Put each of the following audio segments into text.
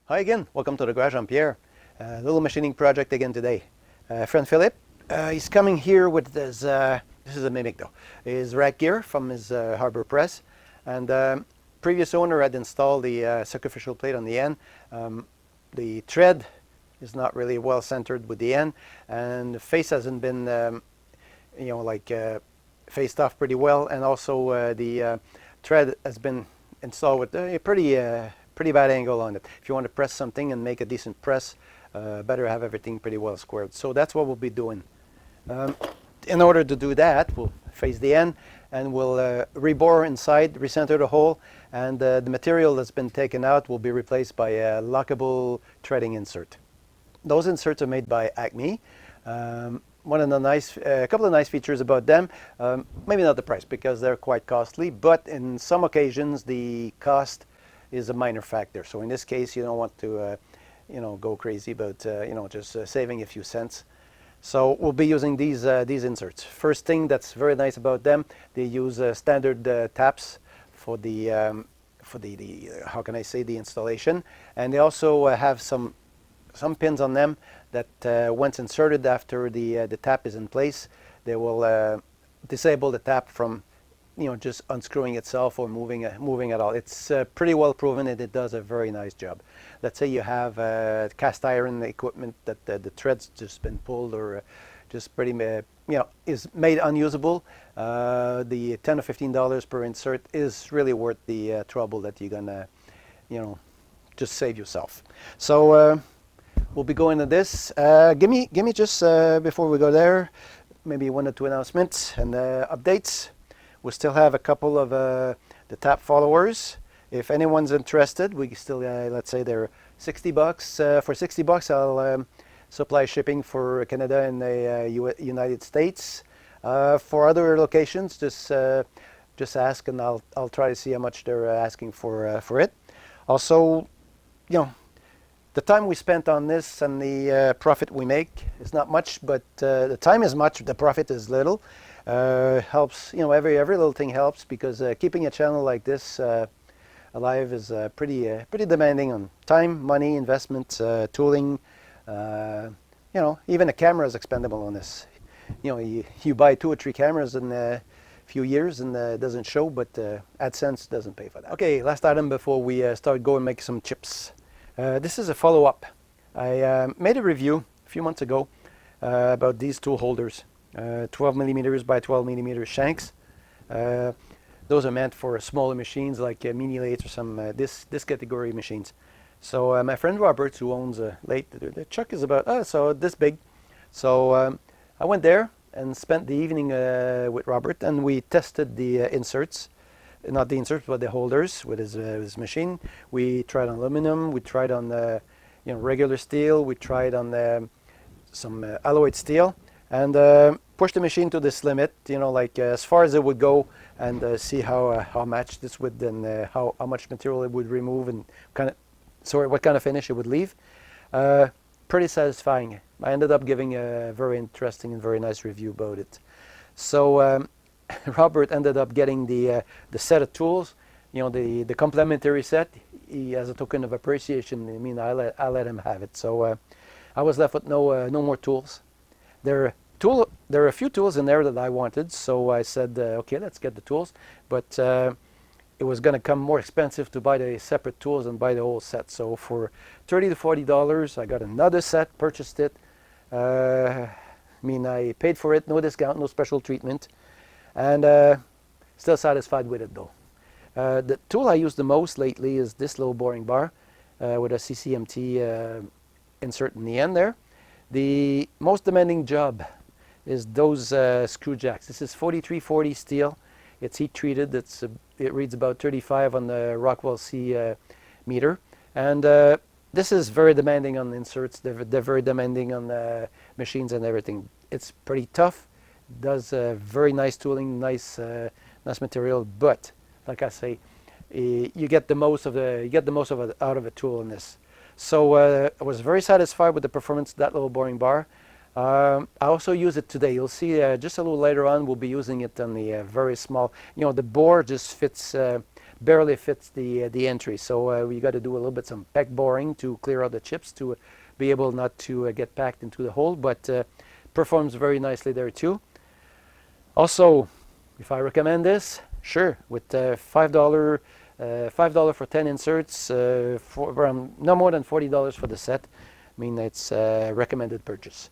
Hi again, welcome to the garage. I'm Pierre. Little machining project again today. Friend Philippe, he's coming here with his, this is a Mimic though, his rack gear from his harbor press. And previous owner had installed the sacrificial plate on the end. The thread is not really well centered with the end, and the face hasn't been, faced off pretty well. And also the thread has been installed with a pretty bad angle on it. If you want to press something and make a decent press, better have everything pretty well squared. So that's what we'll be doing. In order to do that, we'll face the end and we'll rebore inside, recenter the hole, and the material that's been taken out will be replaced by a lockable threading insert. Those inserts are made by Acme. One of the a couple of nice features about them, maybe not the price because they're quite costly, but in some occasions the cost is a minor factor. So in this case, you don't want to, go crazy about, just saving a few cents. So we'll be using these inserts. First thing that's very nice about them, they use standard taps for the how can I say, the installation, and they also have some pins on them that once inserted after the tap is in place, they will disable the tap from just unscrewing itself or moving at all. It's pretty well proven and it does a very nice job. Let's say you have cast iron equipment that the thread's just been pulled or just pretty is made unusable. The $10 or $15 per insert is really worth the trouble that you're gonna just save yourself. So we'll be going to this. Give me just before we go there, maybe one or two announcements and updates. We still have a couple of the tap followers. If anyone's interested, we still, let's say they're $60. For $60, I'll supply shipping for Canada and the United States. For other locations, just ask and I'll try to see how much they're asking for it. Also, the time we spent on this and the profit we make is not much, but the time is much, the profit is little. Helps, every little thing helps, because keeping a channel like this alive is pretty demanding on time, money, investment, tooling. Even a camera is expendable on this. You buy 2 or 3 cameras in a few years and it doesn't show, but AdSense doesn't pay for that. Okay, last item before we start going make some chips. This is a follow-up. I made a review a few months ago about these tool holders. 12 millimeters by 12 millimeter shanks. Those are meant for smaller machines like mini lathes or some this category machines. So my friend Robert, who owns a lathe, the chuck is about so this big. So I went there and spent the evening with Robert, and we tested the inserts, not the inserts but the holders with his machine. We tried on aluminum, we tried on regular steel, we tried on some alloyed steel, and push the machine to this limit, as far as it would go, and see how matched this would, and how much material it would remove, and what kind of finish it would leave. Pretty satisfying. I ended up giving a very interesting and very nice review about it. So Robert ended up getting the set of tools, the complementary set. He, as a token of appreciation, I let him have it. So I was left with no more tools. There are a few tools in there that I wanted, so I said, okay, let's get the tools. But it was going to come more expensive to buy the separate tools and buy the whole set. So for $30 to $40, I got another set, purchased it. I paid for it, no discount, no special treatment, and still satisfied with it though. The tool I use the most lately is this little boring bar with a CCMT insert in the end there. The most demanding job is those screw jacks. This is 4340 steel. It's heat treated. It reads about 35 on the Rockwell C meter, and this is very demanding on the inserts. They're very demanding on the machines and everything. It's pretty tough. Does very nice tooling, nice material. But like I say, you get the most of it out of a tool in this. So I was very satisfied with the performance of that little boring bar. I also use it today. You'll see just a little later on we'll be using it on the very small, the bore just fits, barely fits the entry. So we got to do a little bit some peck boring to clear out the chips to be able not to get packed into the hole, but performs very nicely there too. Also, if I recommend this, sure, with $5 for 10 inserts, for no more than $40 for the set. I mean, it's a recommended purchase.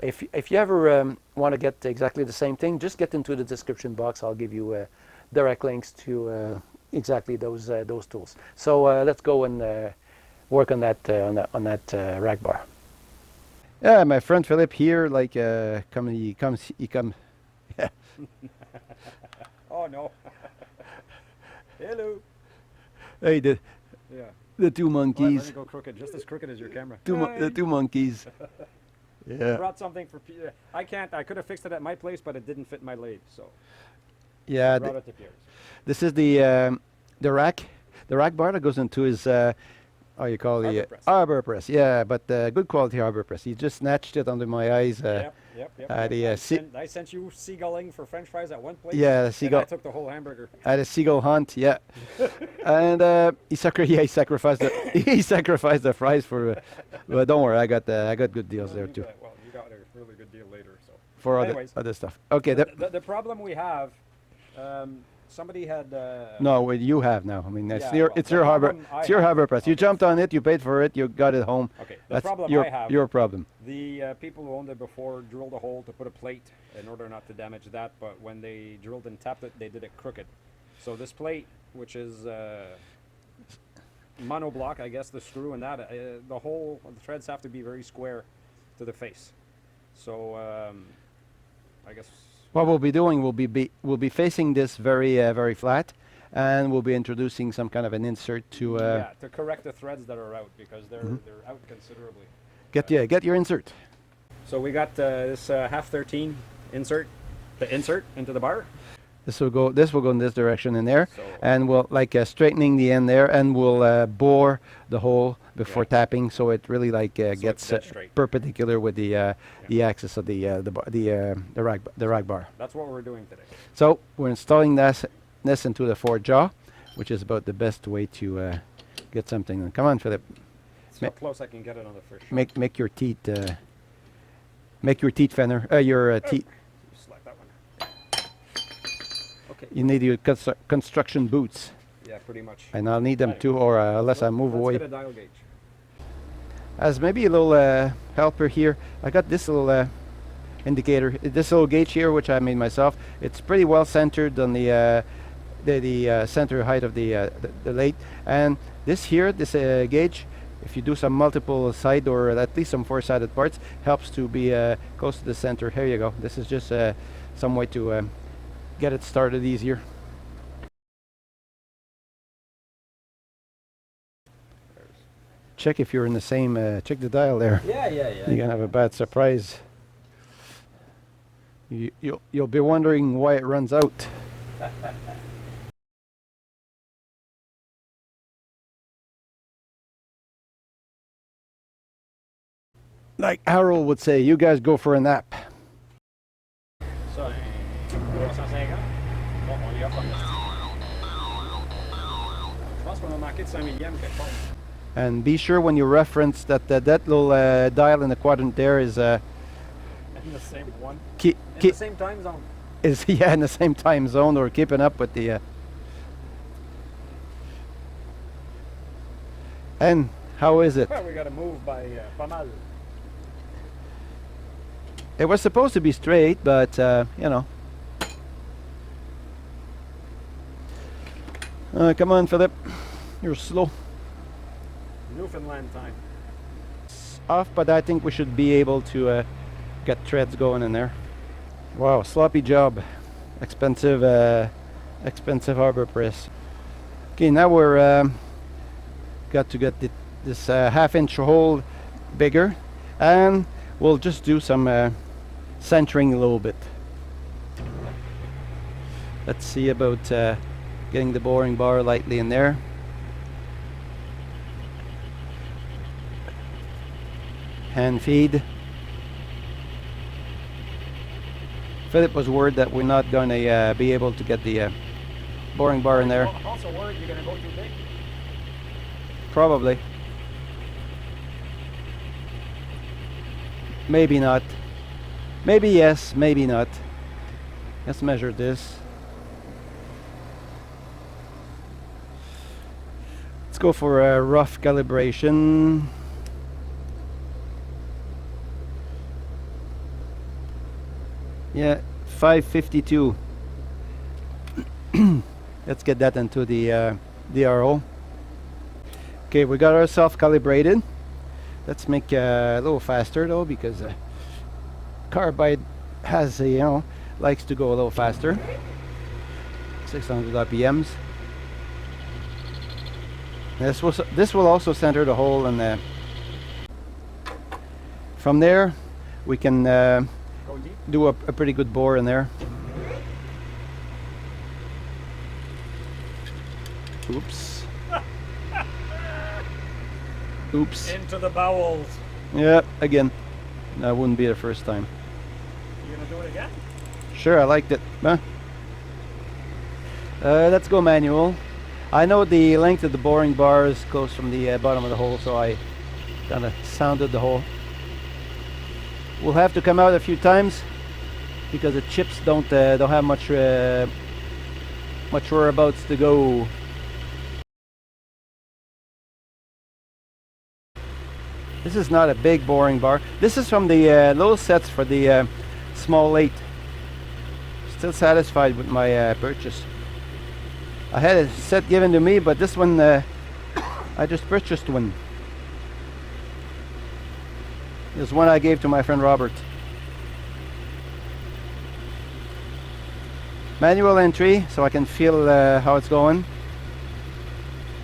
If you ever want to get exactly the same thing, just get into the description box. I'll give you direct links to exactly those tools. So let's go and work on that rack bar. Yeah, my friend Philippe here, like he comes. Oh no! Hello. Hey, Yeah. the two monkeys. Let me go crooked, just as crooked as your camera. The two monkeys. Yeah. I brought something for. I can't. I could have fixed it at my place, but it didn't fit my lathe, so. Yeah. I brought it to Pierre's. This is the rack bar that goes into his how you call the arbor press. Yeah, but good quality arbor press. He just snatched it under my eyes. Yep. I sent you seagulling for French fries at one place. Yeah, seagull. I took the whole hamburger. At a seagull hunt, yeah. And he sacrificed the fries for. But don't worry, I got good deals there too. Well, you got a really good deal later, so. For other stuff. Okay. The problem we have, somebody had. No, well, you have now. I mean, it's your harbor press. You Okay. jumped on it, you paid for it, you got it home. Okay. That's problem your I have. your problem. The people who owned it before drilled a hole to put a plate in order not to damage that, but when they drilled and tapped it, they did it crooked. So this plate, which is monoblock, I guess, the screw and that, the threads have to be very square to the face. So I guess. What we'll be doing, we'll be facing this very flat, and we'll be introducing some kind of an insert to. To correct the threads that are out, because they're out considerably. Get your insert. So we got this half 13 insert, the insert into the bar. This will go in this direction in there, So, and we'll straightening the end there, and we'll bore the hole before tapping, so it really gets perpendicular with the axis of the rack bar. That's what we're doing today. So we're installing this into the forward jaw, which is about the best way to get something done. Come on, Philippe. See how close I can get it on the first shot. Make your teeth. Make your teeth fender. Your teeth. Select that one. Okay. You need your construction boots. Yeah, pretty much. And I'll need them too, or unless I move away. Let's get a dial gauge. As maybe a little helper here, I got this little indicator, this little gauge here, which I made myself. It's pretty well centered on the center height of the lathe. And this gauge, if you do some multiple side or at least some four-sided parts, helps to be close to the center. Here you go. This is just some way to get it started easier. Check if you're in the same, check the dial there. Yeah. You're gonna have a bad surprise. You'll be wondering why it runs out. Like Harold would say, you guys go for a nap. So, 350. Bon, on y a pas. Je pense qu'on a manqué de 5 millième quelque part. And be sure when you reference that that little dial in the quadrant there is In the same one. In the same time zone. Is in the same time zone, or keeping up with the. And how is it? Well, we got to move by pas mal. It was supposed to be straight, but you know. Come on, Philippe. You're slow. Newfoundland time. It's off, but I think we should be able to get threads going in there. Wow, sloppy job. Expensive arbor press. Okay, now we're got to get this half-inch hole bigger, and we'll just do some centering a little bit. Let's see about getting the boring bar lightly in there. Hand feed. Philippe was worried that we're not going to be able to get the boring bar in there. Also worried you're going to go too big. Probably. Maybe not. Maybe yes, maybe not. Let's measure this. Let's go for a rough calibration. Yeah, 552. Let's get that into the DRO. Okay, we got ourselves calibrated. Let's make a little faster though, because carbide has a, likes to go a little faster. 600 RPMs. This will also center the hole, and from there we can do a pretty good bore in there. Oops. Oops. Into the bowels. Yeah, again. That wouldn't be the first time. You gonna do it again? Sure, I liked it. Huh? Let's go manual. I know the length of the boring bar is close from the bottom of the hole, so I kind of sounded the hole. We'll have to come out a few times because the chips don't have much whereabouts to go. This is not a big boring bar. This is from the little sets for the small lathe. Still satisfied with my purchase. I had a set given to me, but this one I just purchased one. There's one I gave to my friend Robert. Manual entry, so I can feel how it's going.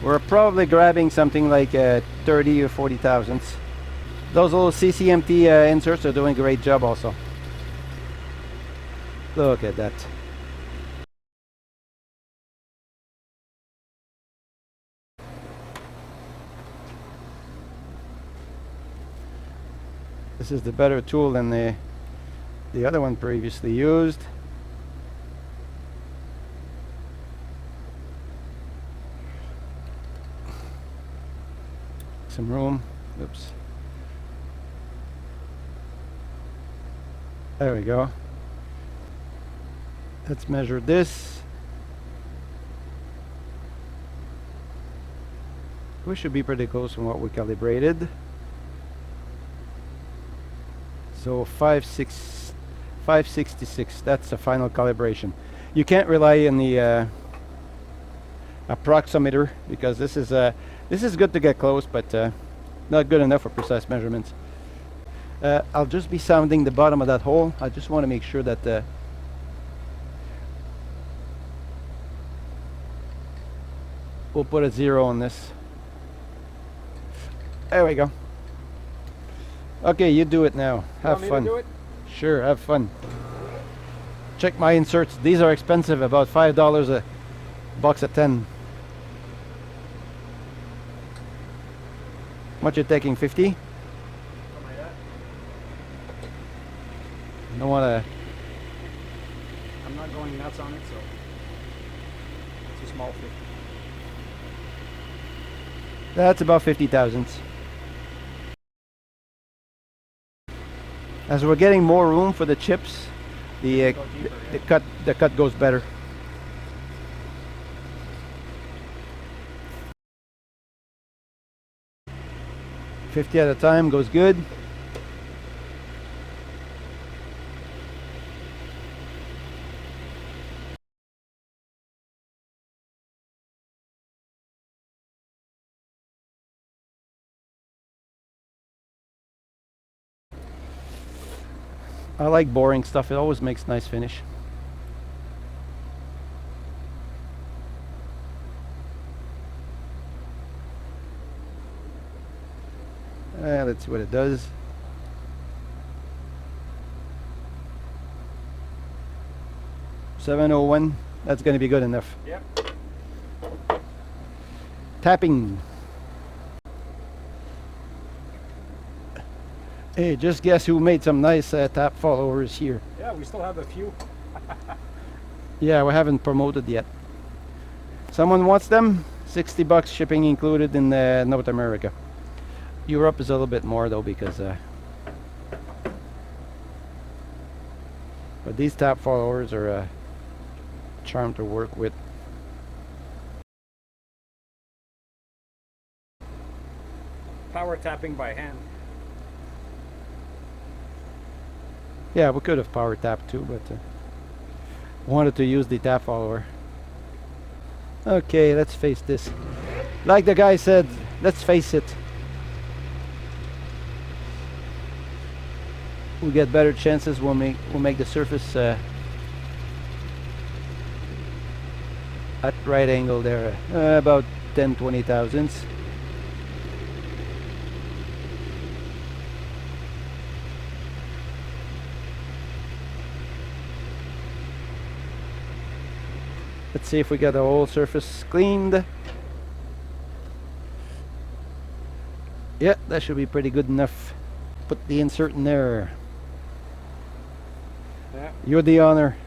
We're probably grabbing something like 30 or 40 thousandths. Those little CCMT inserts are doing a great job also. Look at that. This is the better tool than the other one previously used. Some room. Oops. There we go. Let's measure this. We should be pretty close from what we calibrated. So 566, that's the final calibration. You can't rely on the approximeter, because this is good to get close, but not good enough for precise measurements. I'll just be sounding the bottom of that hole. I just want to make sure that we'll put a 0 on this. There we go. Okay, you do it now. Have fun. Do it? Sure, have fun. Check my inserts. These are expensive, about $5 a box of 10. What you taking, 50? Something like that. Don't want to. I'm not going nuts on it, so it's a small 50. That's about 50 thousandths. As we're getting more room for the chips, the cut goes better. $50 at a time goes good. I like boring stuff. It always makes nice finish. Let's see what it does. $701. That's going to be good enough. Yep. Tapping. Hey, just guess who made some nice tap followers here. Yeah, we still have a few. Yeah, we haven't promoted yet. Someone wants them? $60 shipping included in North America. Europe is a little bit more though, because but these tap followers are a charm to work with. Power tapping by hand. Yeah, we could have power tapped too, but wanted to use the tap follower. Okay, let's face this. Like the guy said, let's face it. We get better chances when we'll make the surface at right angle there, about 10-20 thousandths. Let's see if we got the whole surface cleaned. Yeah, that should be pretty good enough. Put the insert in there. Yeah. You're the honor.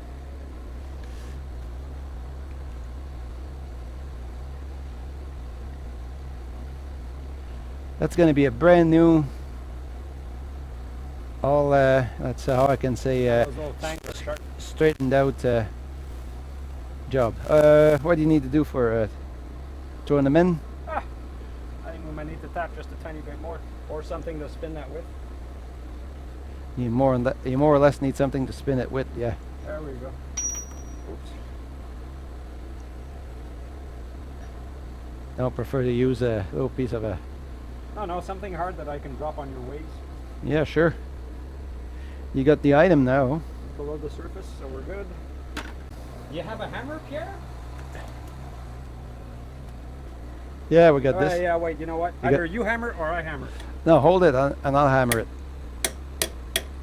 That's going to be a brand new, all that's how I can say Those little tanks are sharp. straightened out job. What do you need to do for throwing them in? I think we might need to tap just a tiny bit more, or something to spin that with. You more or less need something to spin it with, yeah. There we go. Oops. I would prefer to use a little piece of a... No, something hard that I can drop on your waves Yeah, sure. You got the item now. below the surface, so we're good. You have a hammer, Pierre? Yeah, we got this. Yeah, wait, you know what? Either you hammer or I hammer. No, hold it and I'll hammer it.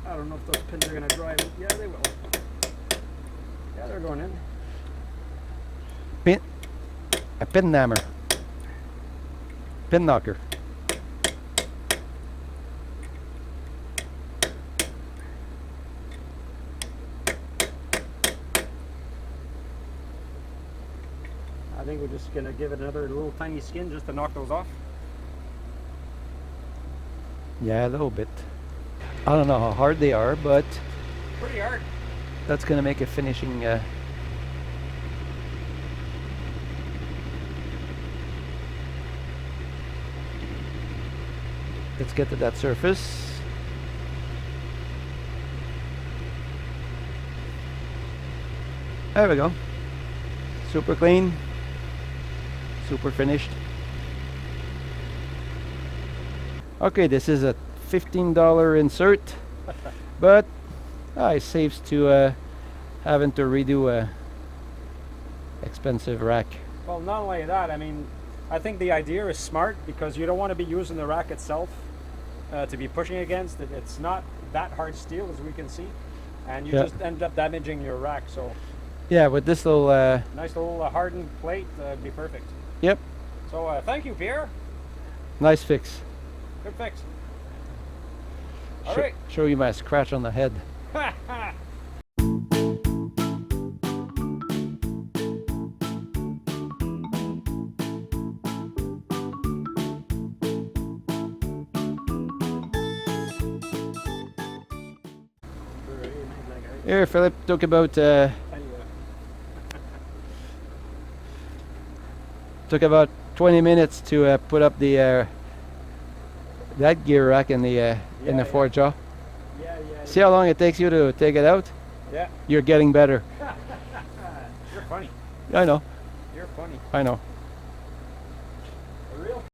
I don't know if those pins are going to drive. Yeah, they will. Yeah, they're going in. A pin hammer. Pin knocker. I think we're just going to give it another little tiny skin just to knock those off. Yeah, a little bit. I don't know how hard they are, but Pretty hard. that's gonna make a finishing let's get to that surface. There we go. Super clean. Super finished. Okay, this is a $15 insert, but it saves to having to redo a expensive rack. Well, not only that, I mean, I think the idea is smart because you don't want to be using the rack itself to be pushing against it. It's not that hard steel, as we can see, and you just end up damaging your rack. So yeah, with this little nice little hardened plate would be perfect. Yep, So thank you, Pierre. nice fix. Good fix. All right. Show you my scratch on the head. Here, Philippe, took about took about 20 minutes to put up the that gear rack in the forge jaw. See how long it takes you to take it out? Yeah. You're getting better. You're funny. I know. You're funny. I know.